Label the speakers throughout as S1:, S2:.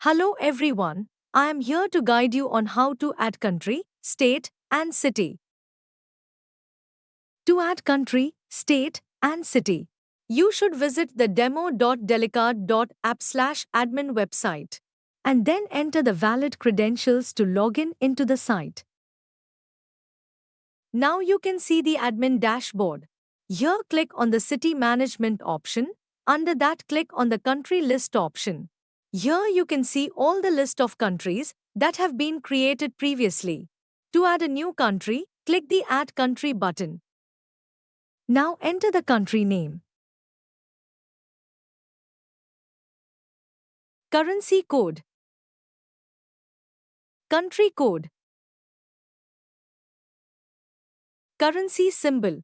S1: Hello everyone, I am here to guide you on how to add country, state, and city. To add country, state, and city, you should visit the demo.delicard.app/admin website and then enter the valid credentials to log in into the site. Now you can see the admin dashboard. Here click on the city management option. Under that click on the country list option. Here you can see all the list of countries that have been created previously. To add a new country, click the Add Country button. Now enter the country name. Currency code. Country code. Currency symbol.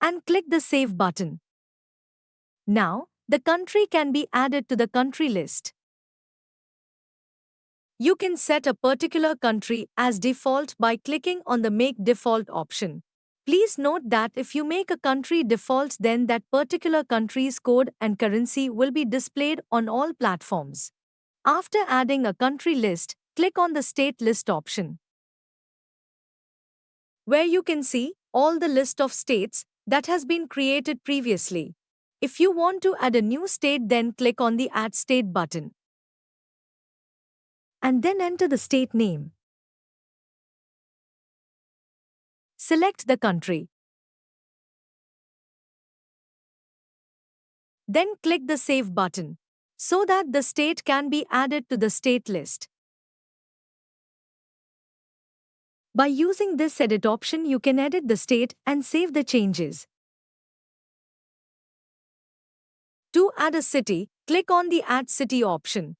S1: And click the Save button. Now, the country can be added to the country list. You can set a particular country as default by clicking on the Make Default option. Please note that if you make a country default, then that particular country's code and currency will be displayed on all platforms. After adding a country list, click on the State List option, where you can see all the list of states that has been created previously. If you want to add a new state, then click on the Add State button and then enter the state name. Select the country. Then click the Save button so that the state can be added to the state list. By using this edit option, you can edit the state and save the changes. To add a city, click on the Add City option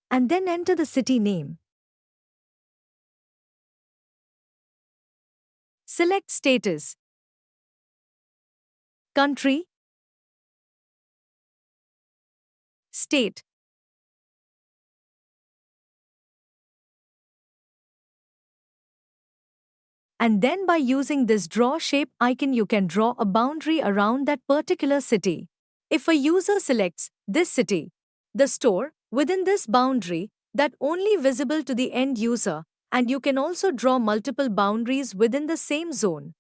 S1: and then enter the city name. Select Status, Country, State. And then by using this draw shape icon, you can draw a boundary around that particular city. If a user selects this city, the store within this boundary that only visible to the end user, and you can also draw multiple boundaries within the same zone.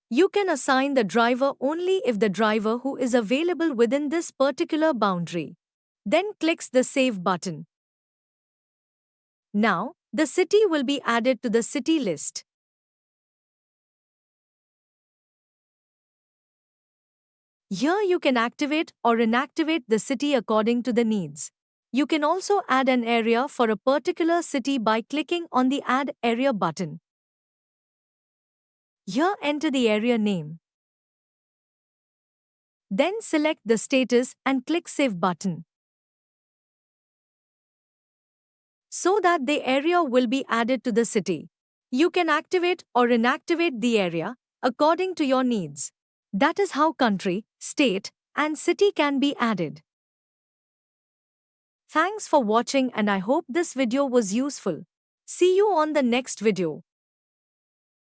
S1: You can assign the driver only if the driver who is available within this particular boundary. Then clicks the Save button. Now, the city will be added to the city list. Here you can activate or inactivate the city according to the needs. You can also add an area for a particular city by clicking on the Add Area button. Here enter the area name. Then select the status and click Save button, so that the area will be added to the city. You can activate or inactivate the area according to your needs. That is how country, state, and city can be added. Thanks for watching, and I hope this video was useful. See you on the next video.